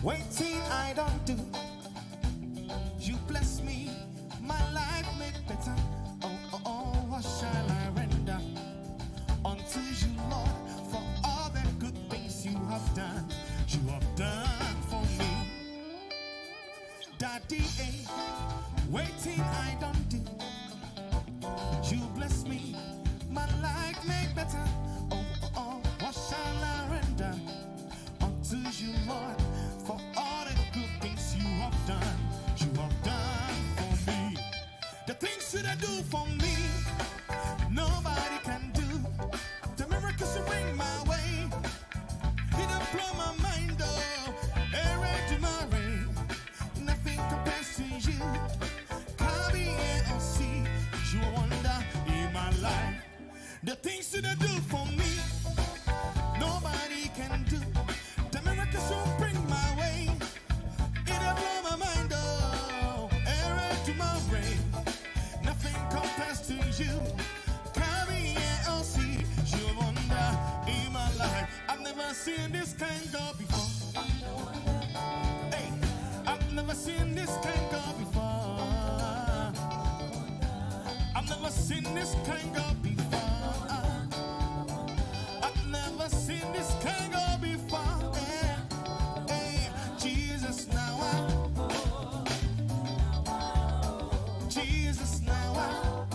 Waiting I don't do. You bless me, my life made better. Oh, oh, oh, what shall I render unto you, Lord, for all the good things you have done? You have done for me. Daddy, waiting I don't do. You bless me, my life made better. Oh, oh, oh, what shall I render unto you, Lord, for all the good things you have done? You have done for me. The things that I do for me, nobody can do. The miracles you bring my way, it don't blow my mind, oh. Every tomorrow, nothing compares to you. Come here and see, you a wonder in my life. The things that I do for me, nobody can do. The miracles you bring my way, it'll blow my mind, oh. Every tomorrow, nothing compares to you. Come here and see, you a wonder in my life. I've never seen this kind God before. Hey, I've never seen this kind God before. I've never seen this kind God before. I've never seen this kind God before. Hey, hey, Jesus now Jesus now yeah.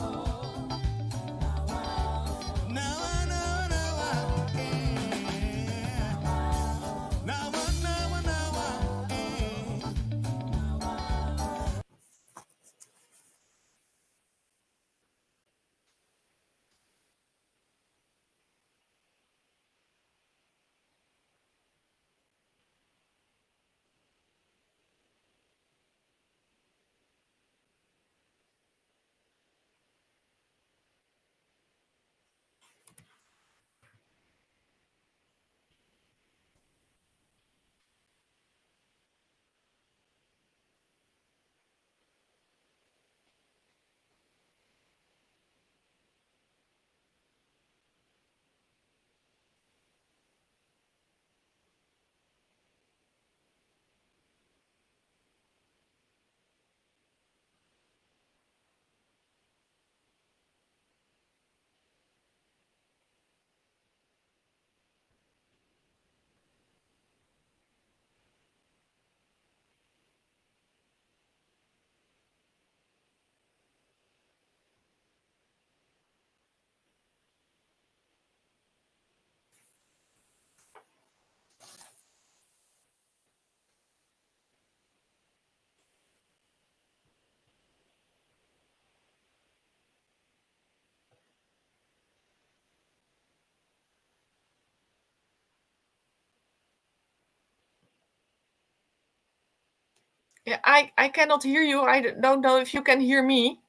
Yeah, I cannot hear you. I don't know if you can hear me.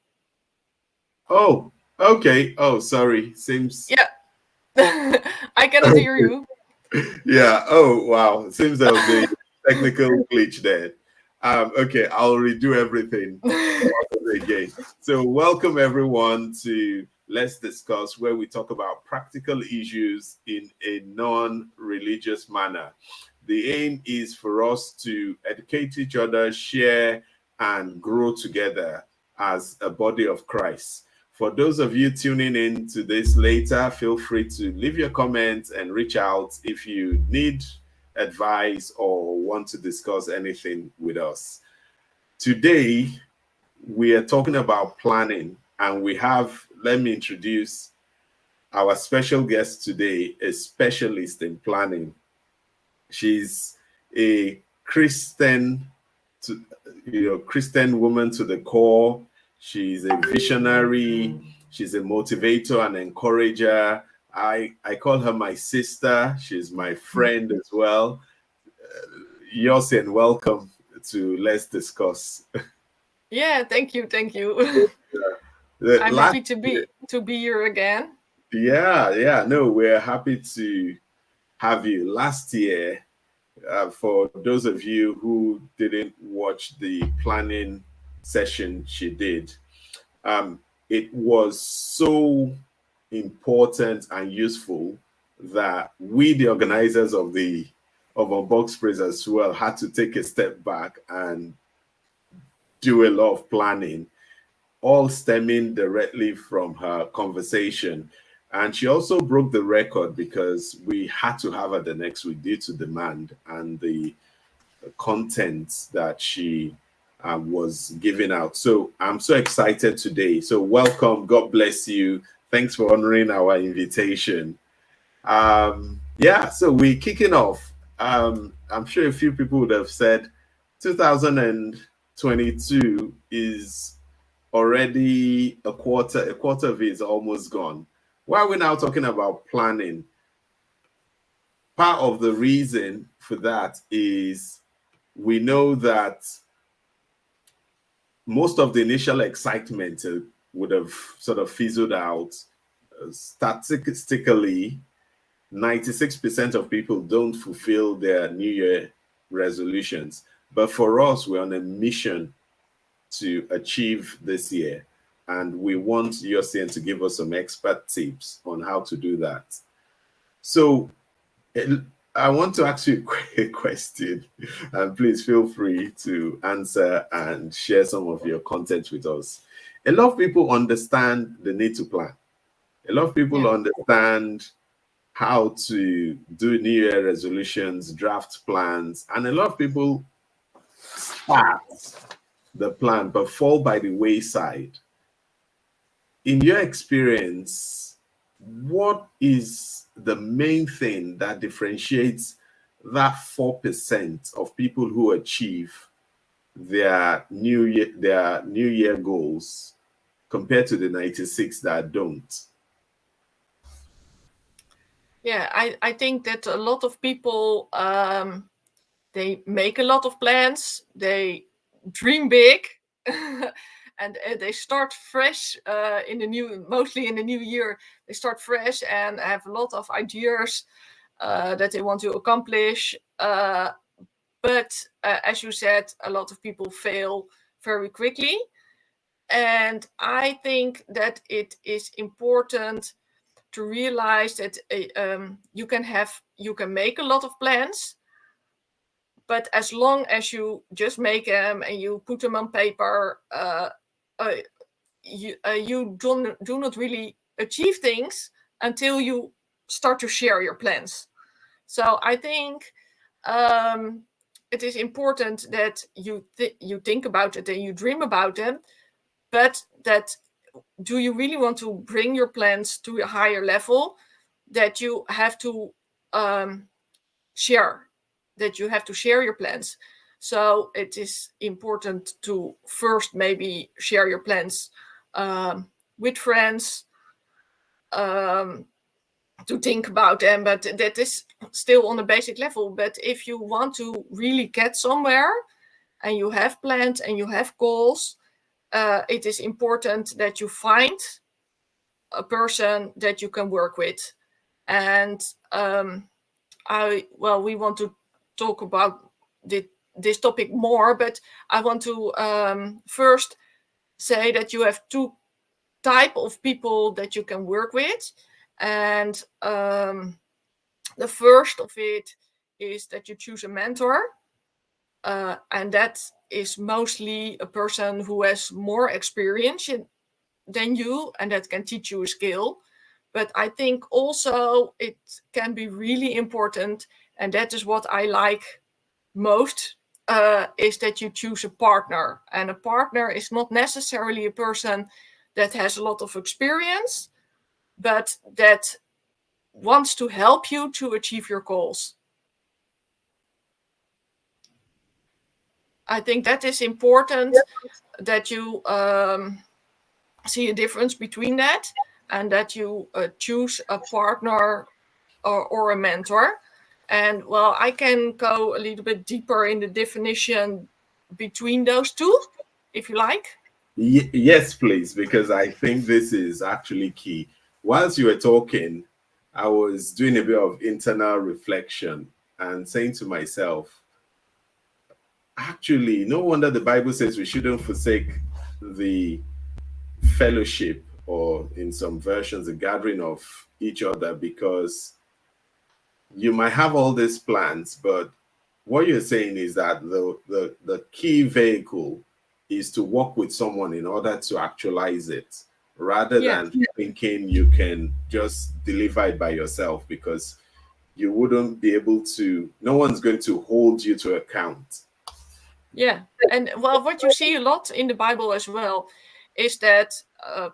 Oh, okay. Oh, sorry. Seems. Yeah, I cannot hear you. Yeah. Oh, wow. Seems there was a technical glitch there. Okay, I'll redo everything again. So, welcome everyone to Let's Discuss, where we talk about practical issues in a non-religious manner. The aim is for us to educate each other, share, and grow together as a body of Christ. For those of you tuning in to this later, feel free to leave your comments and reach out if you need advice or want to discuss anything with us. Today, we are talking about planning, and we have, let me introduce our special guest today, a specialist in planning. She's a Christian, to, Christian woman to the core. She's a visionary. She's a motivator and encourager. I call her my sister. She's my friend as well. Yours and welcome to Let's Discuss. Yeah, thank you, thank you. I'm Last happy to be here again. yeah. No, we're happy to have you. Last year, for those of you who didn't watch the planning session she did, it was so important and useful that we, the organizers of the of Unbox Praise as well had to take a step back and do a lot of planning, all stemming directly from her conversation. And she also broke the record because we had to have her the next week due to demand and the content that she was giving out. So I'm so excited today. So welcome. God bless you. Thanks for honoring our invitation. Yeah, so we're kicking off. I'm sure a few people would have said 2022 is already a quarter of it is almost gone. Why are we now talking about planning? Part of the reason for that is we know that most of the initial excitement would have sort of fizzled out. Statistically, 96% of people don't fulfill their New Year resolutions. But for us, we're on a mission to achieve this year. And we want Yossian to give us some expert tips on how to do that. So I want to ask you a question, and please feel free to answer and share some of your content with us. A lot of people understand the need to plan. A lot of people understand how to do New Year resolutions, draft plans, and a lot of people start the plan but fall by the wayside. In your experience, what is the main thing that differentiates that 4% of people who achieve their New Year goals compared to the 96 that don't? Yeah, I think that a lot of people, they make a lot of plans, they dream big, and they start fresh mostly in the new year. They start fresh and have a lot of ideas that they want to accomplish. But as you said, a lot of people fail very quickly. And I think that it is important to realize that you can make a lot of plans, but as long as you just make them and you put them on paper, you do not really achieve things until you start to share your plans. So I think it is important that you think about it and you dream about them, but that do you really want to bring your plans to a higher level, that you have to share your plans. So it is important to first maybe share your plans with friends, to think about them, but that is still on a basic level. But if you want to really get somewhere and you have plans and you have goals, it is important that you find a person that you can work with. And we want to talk about this topic more, but I want to first say that you have two types of people that you can work with. And the first of it is that you choose a mentor, and that is mostly a person who has more experience than you and that can teach you a skill. But I think also it can be really important, and that is what I like most, is that you choose a partner. And a partner is not necessarily a person that has a lot of experience, but that wants to help you to achieve your goals. I think that is important, that you see a difference between that, and that you choose a partner or a mentor. And well, I can go a little bit deeper in the definition between those two, if you like. Yes, please, because I think this is actually key. Whilst you were talking, I was doing a bit of internal reflection and saying to myself, actually, no wonder the Bible says we shouldn't forsake the fellowship, or in some versions, the gathering of each other, because you might have all these plans, but what you're saying is that the key vehicle is to work with someone in order to actualize it, rather Yeah. than thinking you can just deliver it by yourself, because you wouldn't be able to, no one's going to hold you to account. Yeah, and well, what you see a lot in the Bible as well is that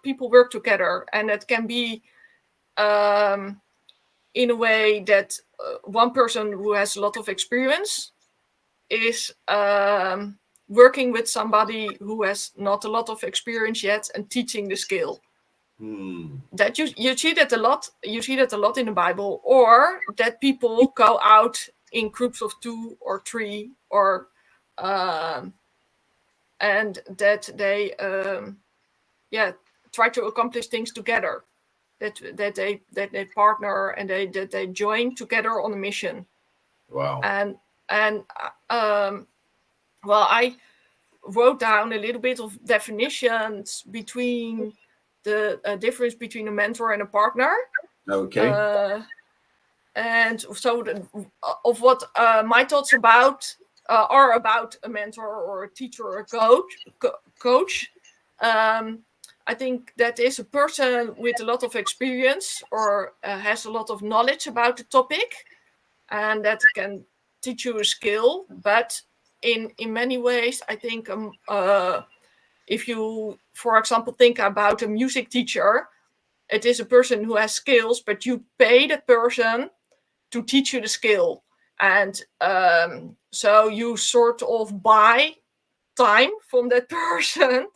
people work together, and it can be in a way that one person who has a lot of experience is working with somebody who has not a lot of experience yet and teaching the skill. That you see that a lot. You see that a lot in the Bible, or that people go out in groups of 2 or 3, or and that they try to accomplish things together. That they partner, and that they join together on a mission. Wow. And well, I wrote down a little bit of definitions between the difference between a mentor and a partner. Okay. And so of what my thoughts about are about a mentor or a teacher or a coach. I think that is a person with a lot of experience, or has a lot of knowledge about the topic, and that can teach you a skill. But in many ways, I think if you, for example, think about a music teacher, it is a person who has skills, but you pay the person to teach you the skill. And so you sort of buy time from that person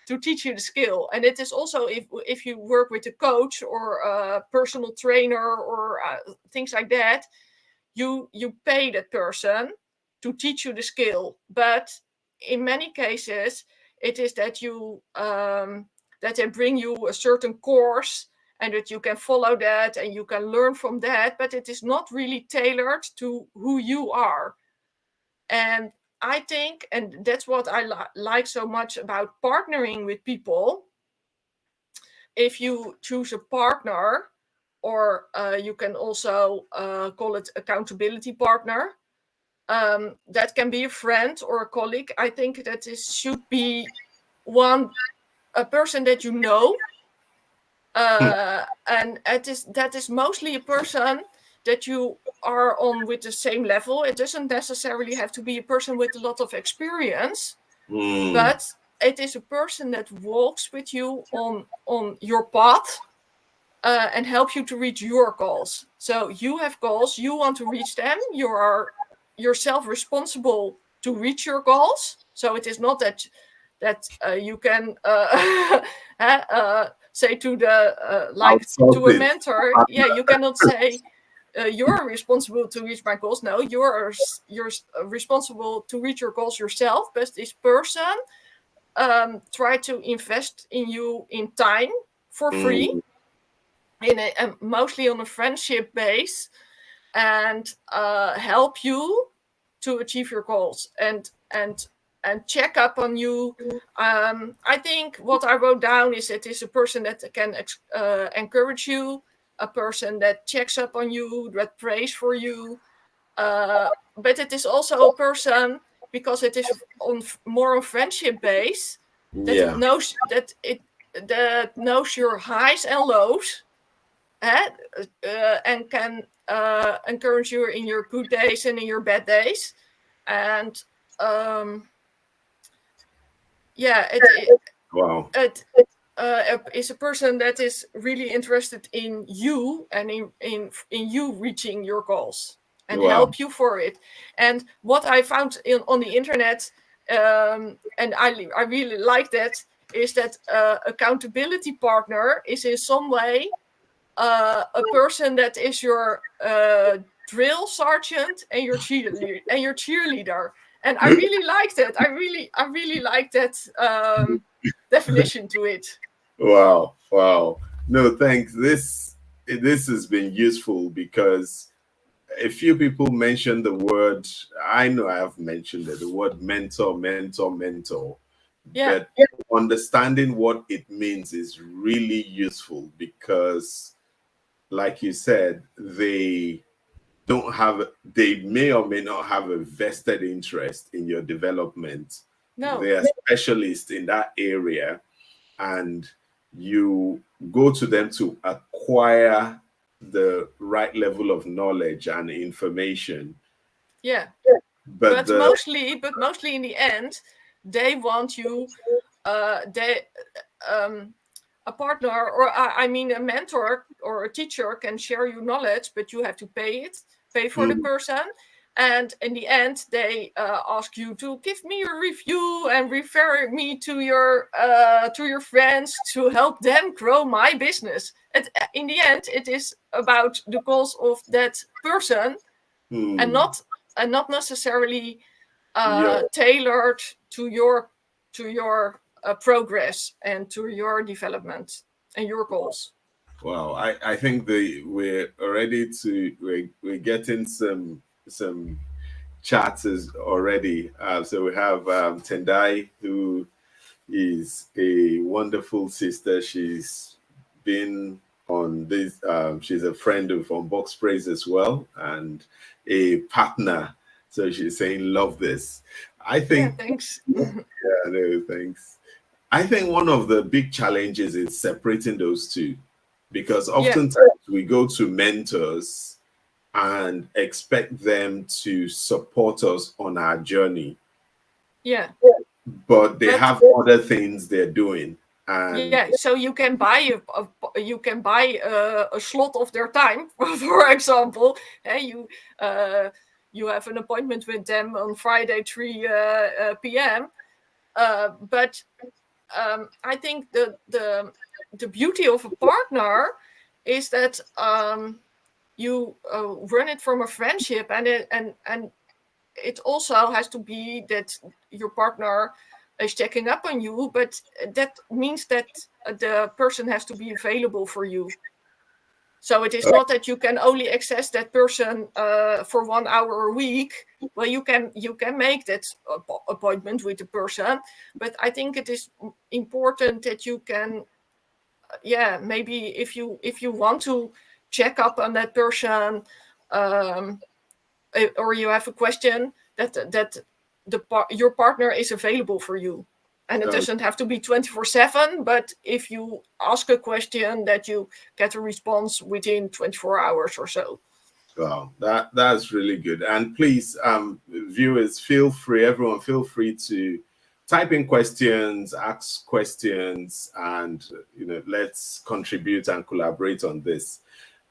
to teach you the skill. And it is also, if you work with a coach or a personal trainer or things like that, you pay that person to teach you the skill. But in many cases, it is that you that they bring you a certain course, and that you can follow that and you can learn from that, but it is not really tailored to who you are. And I think, and that's what I like so much about partnering with people, if you choose a partner, or you can also call it accountability partner, that can be a friend or a colleague. I think that should be a person that you know, and that is mostly a person that you are on with the same level. It doesn't necessarily have to be a person with a lot of experience, but it is a person that walks with you on your path, and help you to reach your goals. So you have goals, you want to reach them, you are yourself responsible to reach your goals. So it is not that you can say to the to a mentor, you cannot say you're responsible to reach my goals. No, you're responsible to reach your goals yourself. But this person try to invest in you in time for free, mostly on a friendship base, and help you to achieve your goals, and check up on you. I think what I wrote down is it is a person that can encourage you, a person that checks up on you, that prays for you. But it is also a person, because it is more on friendship base, that knows your highs and lows, and can encourage you in your good days and in your bad days. And it is a person that is really interested in you, and in you reaching your goals, and help you for it. And what I found on the internet, and I really like that, is that accountability partner is in some way a person that is your drill sergeant and your cheerleader. And I really like that. I really like that definition to it. Wow. No, thanks. This has been useful, because a few people mentioned the word. I know I have mentioned it, the word mentor. Yeah. But understanding what it means is really useful, because, like you said, the they may or may not have a vested interest in your development. No. They are specialists in that area, and you go to them to acquire the right level of knowledge and information. Yeah. But mostly in the end, they want you, a partner, or I mean a mentor or a teacher can share you knowledge, but you have to pay for the person. And in the end, they ask you to give me a review and refer me to your friends to help them grow my business. In the end, it is about the goals of that person, and not necessarily tailored to your progress and to your development and your goals. Wow, I think we're getting some chats already. So we have Tendai, who is a wonderful sister. She's been on this. She's a friend of Unbox Praise as well, and a partner. So she's saying, "Love this." I think. Yeah, thanks. Yeah, no, thanks. I think one of the big challenges is separating those two, because oftentimes we go to mentors and expect them to support us on our journey. Yeah. But they have other things they're doing. And yeah, so you can buy a slot of their time, for example, and you have an appointment with them on Friday 3 p.m. But I think the beauty of a partner is that you run it from a friendship, and it also has to be that your partner is checking up on you, but that means that the person has to be available for you. So it is not that you can only access that person for 1 hour a week. Well, you can make that appointment with the person, but I think it is important that you can, maybe if you want to check up on that person, or you have a question, that your partner is available for you. And it doesn't have to be 24/7, but if you ask a question, that you get a response within 24 hours or so. Wow, that's really good. And please, viewers, everyone feel free to type in questions, ask questions, and let's contribute and collaborate on this.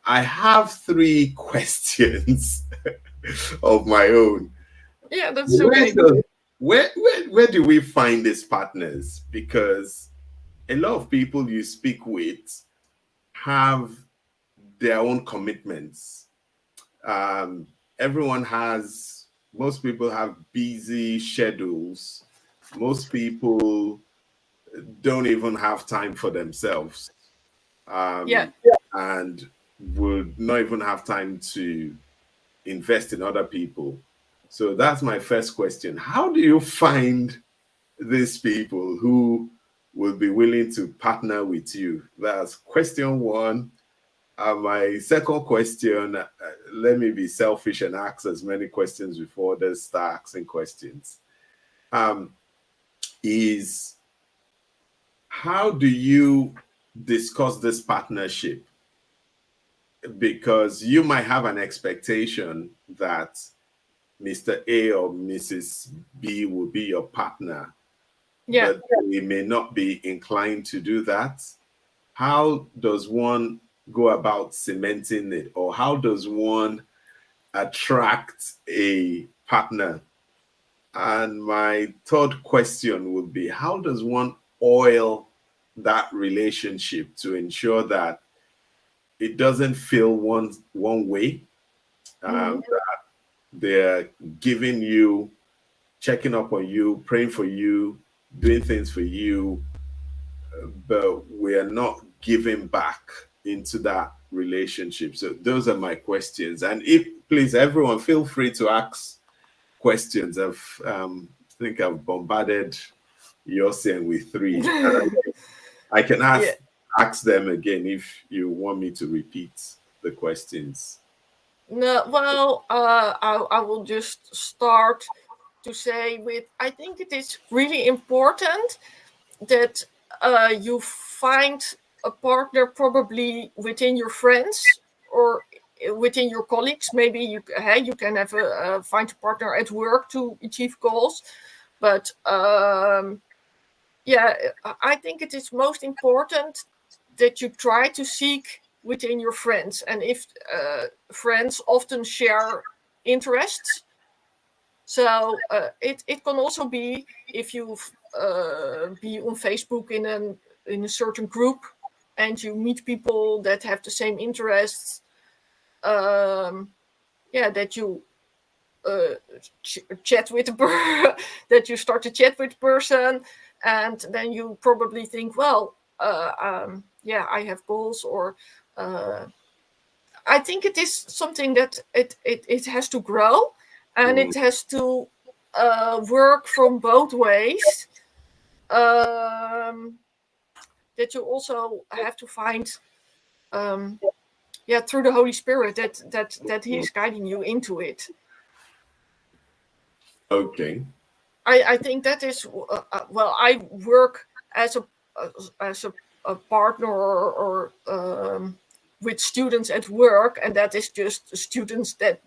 I have 3 questions of my own. Yeah, that's okay. Where do we find these partners? Because a lot of people you speak with have their own commitments. Most people have busy schedules. Most people don't even have time for themselves. And would not even have time to invest in other people. So that's my first question. How do you find these people who will be willing to partner with you? That's question 1. My second question, let me be selfish and ask as many questions before others start asking questions, is how do you discuss this partnership? Because you might have an expectation that Mr. A or Mrs. B will be your partner, but they may not be inclined to do that. How does one go about cementing it, or how does one attract a partner? And my third question would be, how does one oil that relationship to ensure that it doesn't feel one way, that they're giving you, checking up on you, praying for you, doing things for you, but we're not giving back into that relationship? So those are my questions. And please, everyone, feel free to ask questions. I think I've bombarded Yosin with 3. I can ask them again if you want me to repeat the questions. No, well, I will just start to say with, I think it is really important that you find a partner probably within your friends or within your colleagues. Maybe you can have find a partner at work to achieve goals, but yeah, I think it is most important that you try to seek within your friends, and if friends often share interests, so it can also be if you be on Facebook in a certain group and you meet people that have the same interests. Yeah, that you chat with that you start to chat with person, and then you probably think, well, yeah, I have goals, or I think it is something that it has to grow, and it has to work from both ways. Um, that you also have to find, yeah, through the Holy Spirit, that He is guiding you into it. Okay. I think that is well. I work as a partner or with students at work, and that is just students that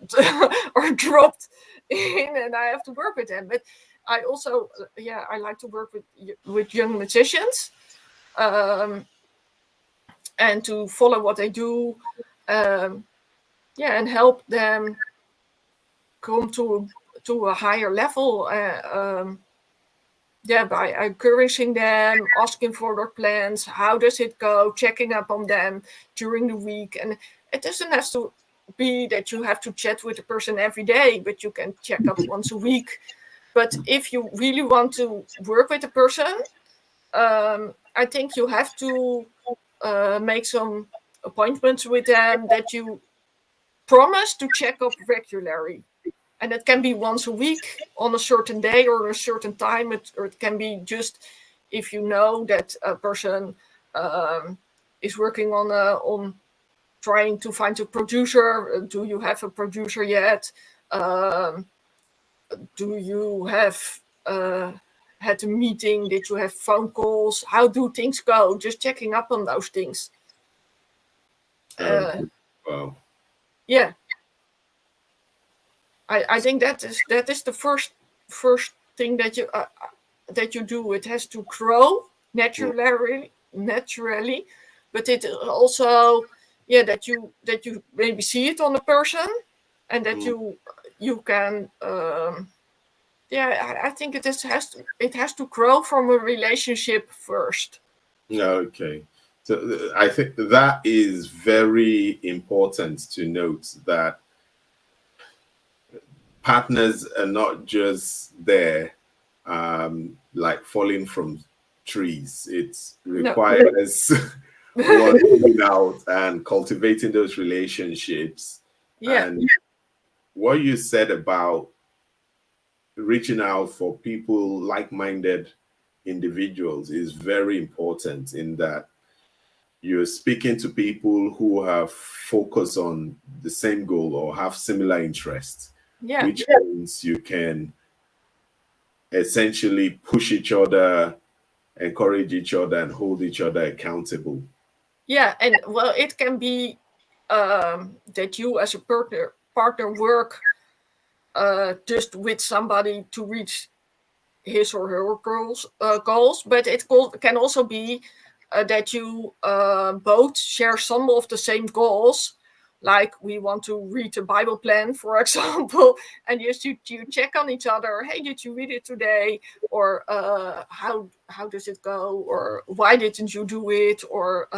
are dropped in, and I have to work with them. But I also, yeah, I like to work with young musicians, and to follow what they do, yeah, and help them come to a higher level. Yeah, by encouraging them, asking for their plans, how does it go, checking up on them during the week. And it doesn't have to be that you have to chat with a person every day, but you can check up once a week. But if you really want to work with a person, I think you have to make some appointments with them that you promise to check up regularly. And it can be once a week on a certain day or a certain time, or it can be just if you know that a person is working on trying to find a producer. Do you have a producer yet? Do you have had a meeting? Did you have phone calls? How do things go? Just checking up on those things. Wow. Yeah. I think that is the first thing that you do. It has to grow naturally, but it also, yeah, that you maybe see it on a person, and that you can, yeah, I think it has to grow from a relationship first. Okay. So I think that is very important to note, that partners are not just there like falling from trees. It requires working out and cultivating those relationships. Yeah. And what you said about reaching out for people, like-minded individuals, is very important, in that you're speaking to people who have focus on the same goal or have similar interests, which means you can essentially push each other, encourage each other, and hold each other accountable. Yeah, and well, it can be that you as a partner work just with somebody to reach his or her goals, but it can also be that you both share some of the same goals. Like, we want to read a Bible plan, for example, and you check on each other. Hey, did you read it today? Or how does it go? Or why didn't you do it? Or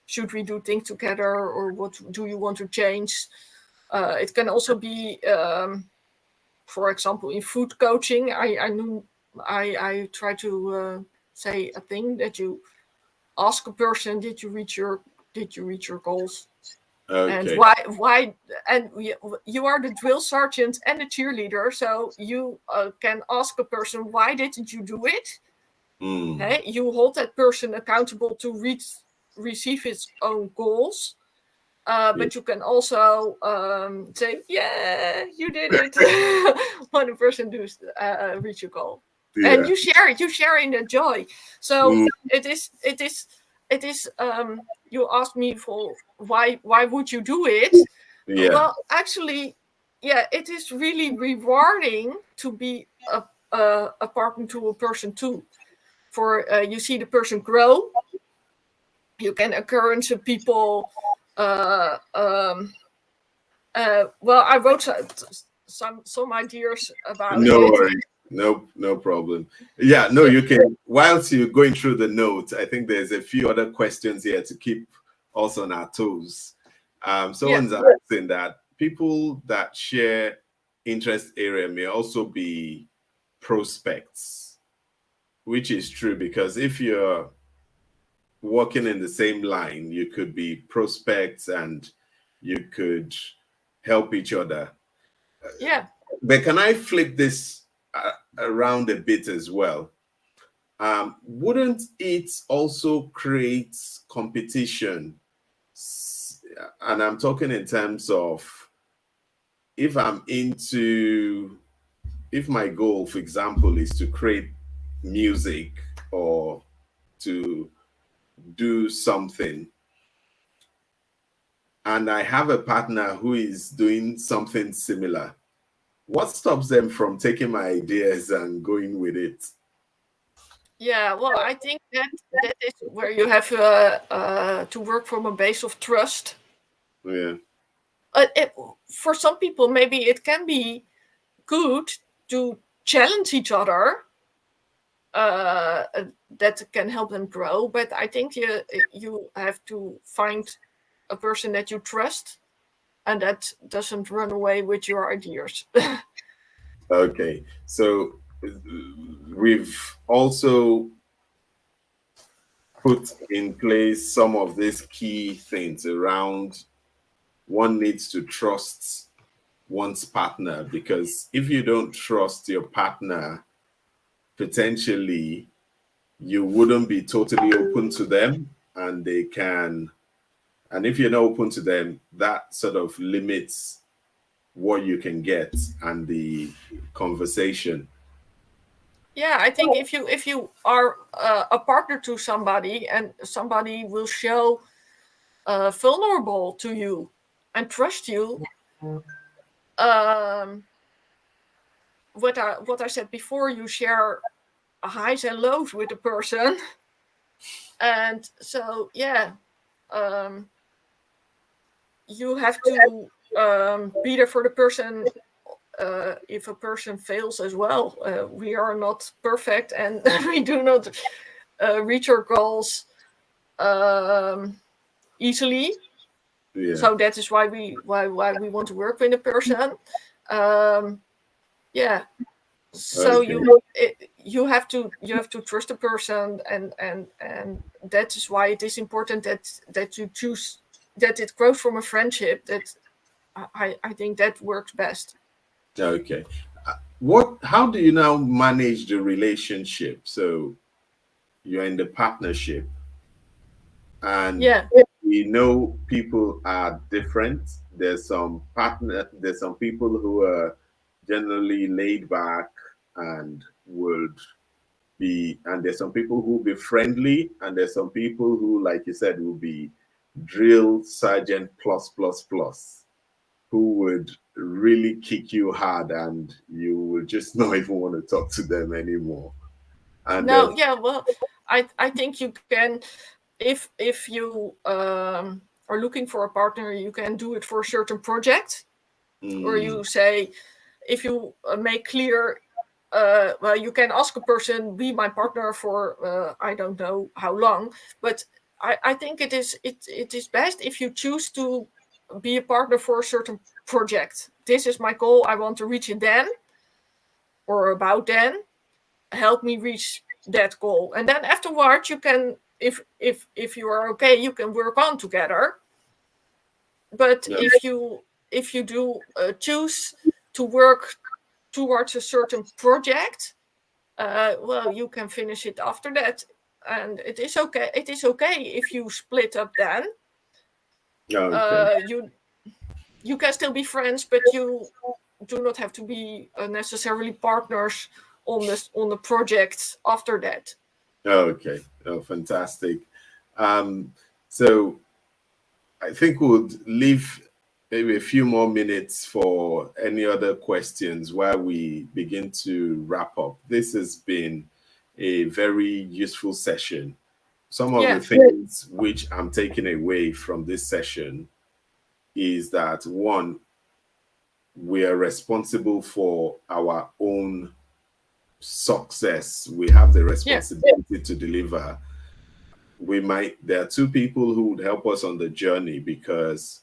should we do things together? Or what do you want to change? It can also be, for example, in food coaching. I try to say a thing that you ask a person, did you reach your goals? Okay. And why and you are the drill sergeant and the cheerleader, so you can ask a person, why didn't you do it? Hey, you hold that person accountable to receive his own goals. But you can also say, yeah, you did it when a person does reach your goal. And you share in the joy. So it is you asked me for why would you do it? Well, actually, yeah, it is really rewarding to be a partner to a person too. For you see the person grow, you can encourage people. Well, I wrote some ideas about no it. worries. No problem. Yeah, no, you can. Whilst you're going through the notes, I think there's a few other questions here to keep us on our toes. Someone's asking that people that share interest area may also be prospects, which is true, because if you're working in the same line, you could be prospects and you could help each other. Yeah. But can I flip this around a bit as well? Wouldn't it also create competition? And I'm talking in terms of if my goal, for example, is to create music or to do something, and I have a partner who is doing something similar, what stops them from taking my ideas and going with it? Yeah, well, I think that is where you have to work from a base of trust. Yeah. For some people, maybe it can be good to challenge each other. That can help them grow, but I think you have to find a person that you trust and that doesn't run away with your ideas. Okay, so we've also put in place some of these key things around one needs to trust one's partner, because if you don't trust your partner, potentially you wouldn't be totally open to them, and if you're not open to them, that sort of limits what you can get and the conversation. Yeah, I think if you are a partner to somebody and somebody will show vulnerable to you and trust you, what I said before, you share highs and lows with the person, and so you have to be there for the person. If a person fails as well, we are not perfect and we do not reach our goals easily. Yeah. So that is why we want to work with a person. So Okay. you have to trust a person, and that is why it is important that you choose, that it grows from a friendship. That I think that works best. Okay. How do you now manage the relationship? So you're in the partnership, and we know people are different. There's some people who are generally laid back and there's some people who will be friendly, and there's some people who, like you said, will be drill sergeant plus, who would really kick you hard and you will just not even want to talk to them anymore. And well, I think you can, if you are looking for a partner, you can do it for a certain project, or you say, if you make clear, well, you can ask a person, be my partner for I don't know how long, but I think it is best if you choose to be a partner for a certain project. This is my goal, I want to reach it then, or about then, help me reach that goal, and then afterwards you can, if you are okay, you can work on together. But if you do choose to work towards a certain project, well, you can finish it after that, and it is okay if you split up then. Okay. You can still be friends, but you do not have to be necessarily partners on the project after that. Okay. Oh, fantastic. So I think we'll leave maybe a few more minutes for any other questions while we begin to wrap up. This has been a very useful session. Some of the things which I'm taking away from this session is that one, we are responsible for our own success. We have the responsibility to deliver. There are two people who would help us on the journey, because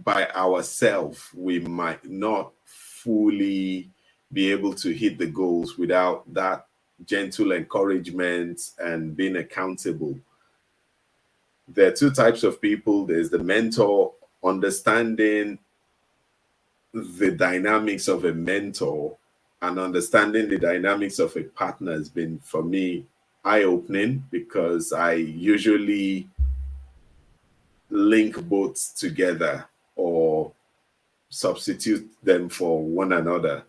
by ourselves we might not fully be able to hit the goals without that gentle encouragement and being accountable. There are two types of people. There's the mentor. Understanding the dynamics of a mentor and understanding the dynamics of a partner has been, for me, eye-opening, because I usually link both together or substitute them for one another.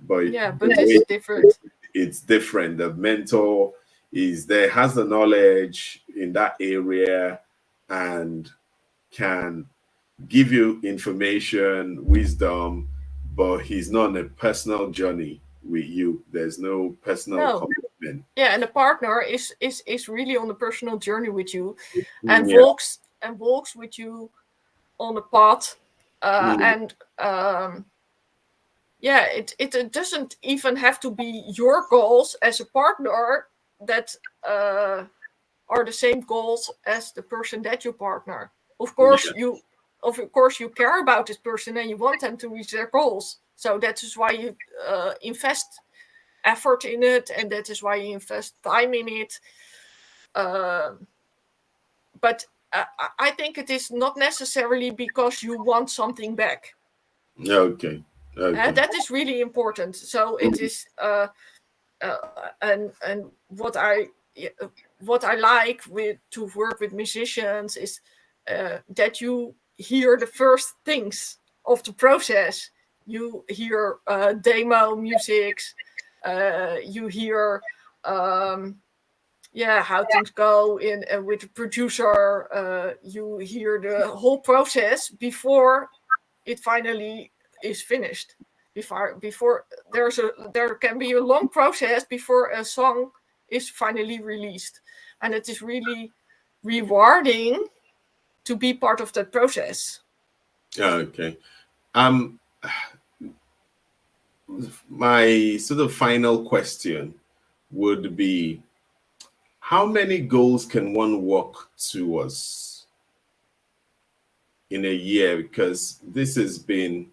But it's different. It's different. The mentor has the knowledge in that area and can give you information, wisdom, but he's not on a personal journey with you. There's no personal commitment. Yeah, and the partner is really on the personal journey with you, and walks with you on the path. It doesn't even have to be your goals as a partner that are the same goals as the person that you partner. Of course, you care about this person and you want them to reach their goals. So that is why you invest effort in it, and that is why you invest time in it. But I think it is not necessarily because you want something back. Okay. That is really important. So it is, and what I like to work with musicians is that you hear the first things of the process. You hear demo musics. You hear how things go in with the producer. You hear the whole process before it finally is finished. Before there can be a long process before a song is finally released, and it is really rewarding to be part of that process. Okay. My sort of final question would be, how many goals can one work towards in a year? Because this has been,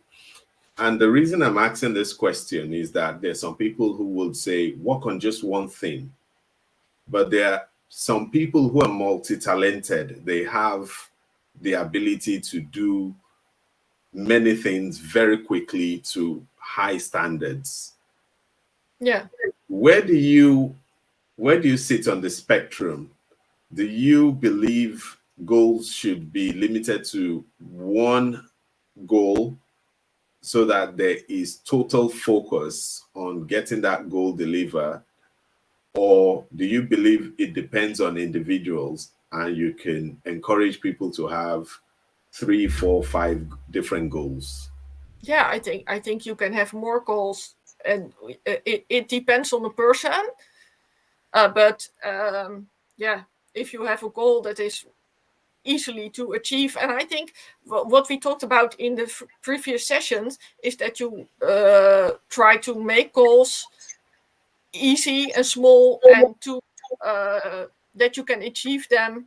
and the reason I'm asking this question is that there's some people who would say work on just one thing, but there are some people who are multi-talented. They have the ability to do many things very quickly to high standards. Yeah. Where do you sit on the spectrum? Do you believe goals should be limited to one goal so that there is total focus on getting that goal delivered? Or do you believe it depends on individuals and you can encourage people to have 3, 4, 5 different goals? Yeah, I think you can have more goals, and it depends on the person. But if you have a goal that is easily to achieve, and I think what we talked about in the previous sessions is that you try to make goals easy and small, and to that you can achieve them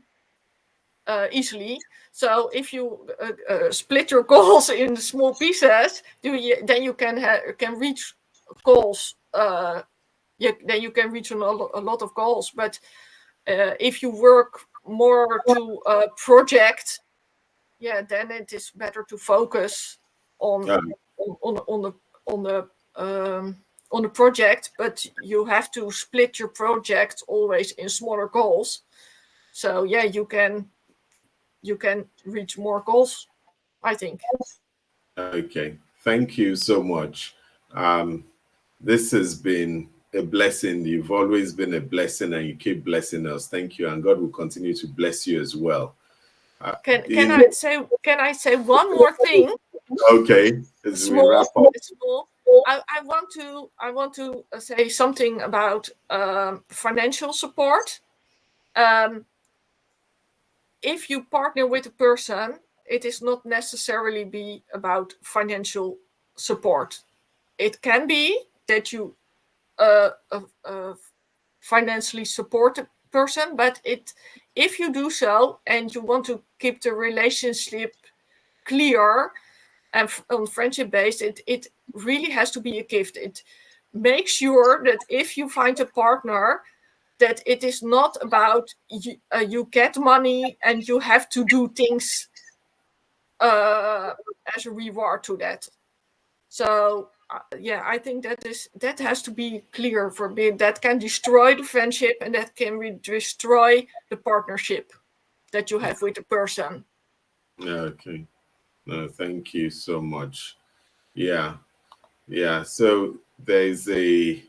easily. So if you split your goals in small pieces, then you can reach goals. Then you can reach a lot of goals. But if you work more to a project, then it is better to focus on the project. But you have to split your project always in smaller goals. So you can you can reach more goals, I think. Okay, thank you so much. This has been a blessing. You've always been a blessing, and you keep blessing us. Thank you, and God will continue to bless you as well. Can I say one more thing? Okay, as we Small, wrap up. small. I want to say something about financial support. If you partner with a person, it is not necessarily be about financial support. It can be that you financially support a person, but if you do so and you want to keep the relationship clear and on friendship based, it really has to be a gift. It makes sure that if you find a partner, that it is not about you get money and you have to do things as a reward to that. So yeah, I think that has to be clear for me. That can destroy the friendship, and that can destroy the partnership that you have with the person. Okay, no, thank you so much. Yeah, yeah. So there's a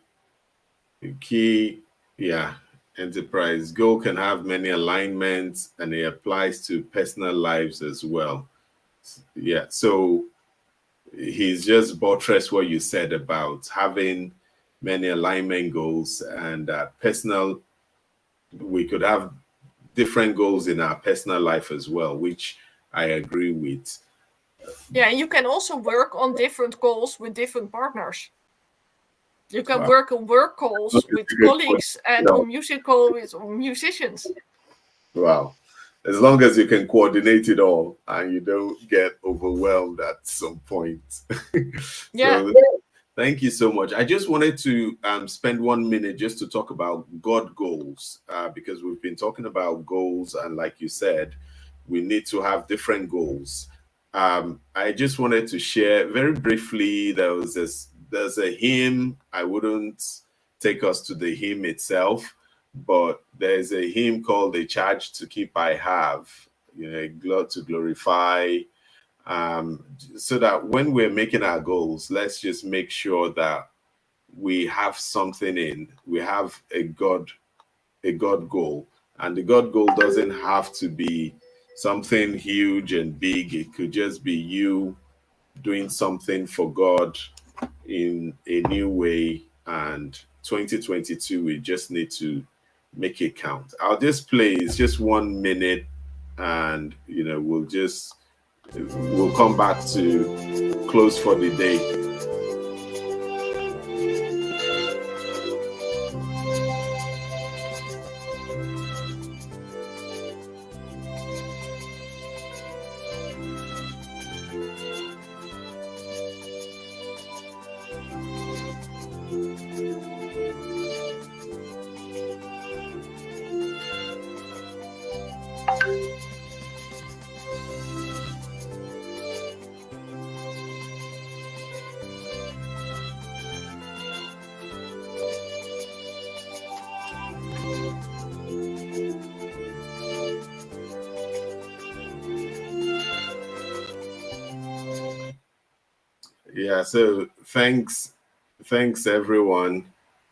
key, yeah. Enterprise goal can have many alignments, and it applies to personal lives as well. Yeah. So he's just buttressed what you said about having many alignment goals and personal. We could have different goals in our personal life as well, which I agree with. Yeah, you can also work on different goals with different partners. You can Wow. work on work goals with colleagues and on music goals with musicians. Wow. As long as you can coordinate it all and you don't get overwhelmed at some point. Yeah. So thank you so much. I just wanted to spend 1 minute just to talk about God goals, because we've been talking about goals, and like you said, we need to have different goals. I just wanted to share very briefly. There's a hymn. I wouldn't take us to the hymn itself, but there's a hymn called "A Charge to Keep I Have," to glorify. So that when we're making our goals, let's just make sure that we have something we have a God goal. And the God goal doesn't have to be something huge and big. It could just be you doing something for God in a new way. And 2022, we just need to make it count. I'll just play, it's just 1 minute, and we'll come back to close for the day. Yeah, so thanks everyone.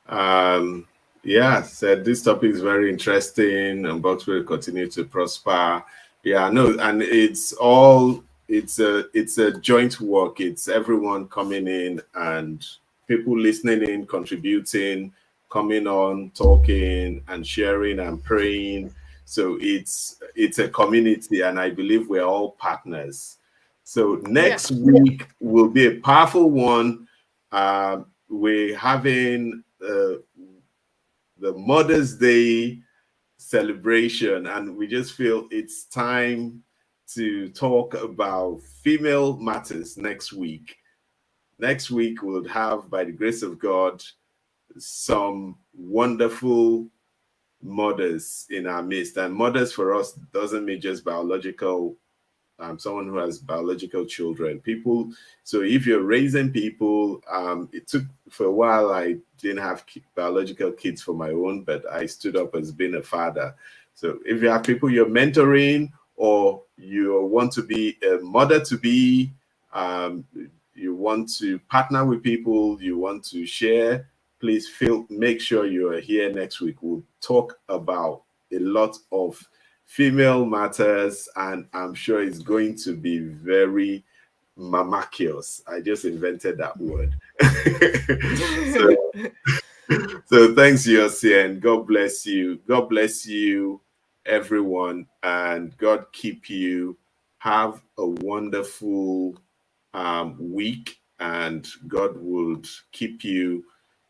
Yeah, said this topic is very interesting, and Box will continue to prosper. Yeah, no, and it's a joint work. It's everyone coming in and people listening in, contributing, coming on, talking and sharing and praying. So it's a community, and I believe we're all partners. So next week will be a powerful one. We're having the Mother's Day celebration, and we just feel it's time to talk about female matters next week. Next week, we'll have, by the grace of God, some wonderful mothers in our midst. And mothers for us doesn't mean just biological, someone who has biological children. People, so if you're raising people, it took, for a while, I didn't have biological kids for my own, but I stood up as being a father. So if you have people you're mentoring, or you want to be a mother to be, you want to partner with people, you want to share, please make sure you are here next week. We'll talk about a lot of female matters, and I'm sure it's going to be very mamacious. I just invented that word. So thanks, Yossi, and God bless you. God bless you, everyone, and God keep you. Have a wonderful week, and God would keep you.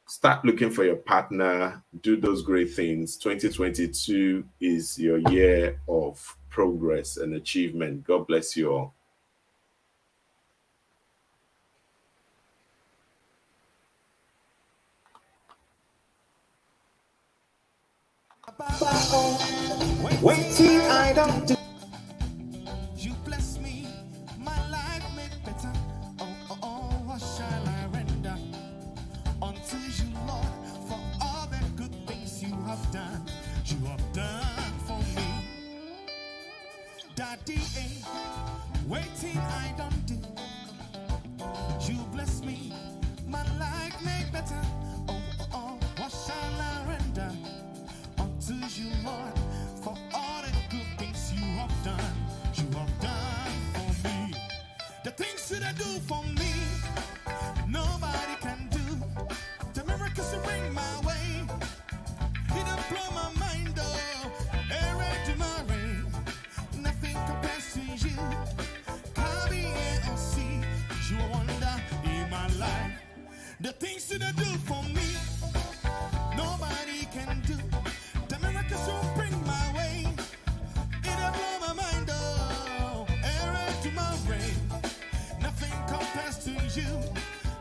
Start looking for your partner. Do those great things. 2022 is your year of progress and achievement. God bless you all. Waiting, I don't do. You bless me, my life made better. What shall I render unto you, Lord, for all the good things you have done? You have done for me. Daddy, waiting, I don't do. You bless me, my life made better. What shall I render unto you, Lord, for all the good things you have done? You have done for me. The things that I do for me, nobody can do. The miracles you bring my way, it don't blow my mind, oh. Every tomorrow, nothing compares to you. Come here and see, you a wonder in my life. The things that I do for me, nobody can do. The miracles you bring my way, it'll blow my mind, oh. Every tomorrow, nothing compares to you.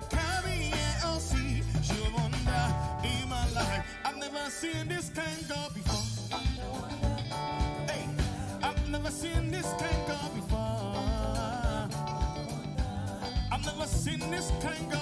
Come here and see, you a wonder in my life. I've never seen this kind God before. Hey, I've never seen this kind God before. I've never seen this kind God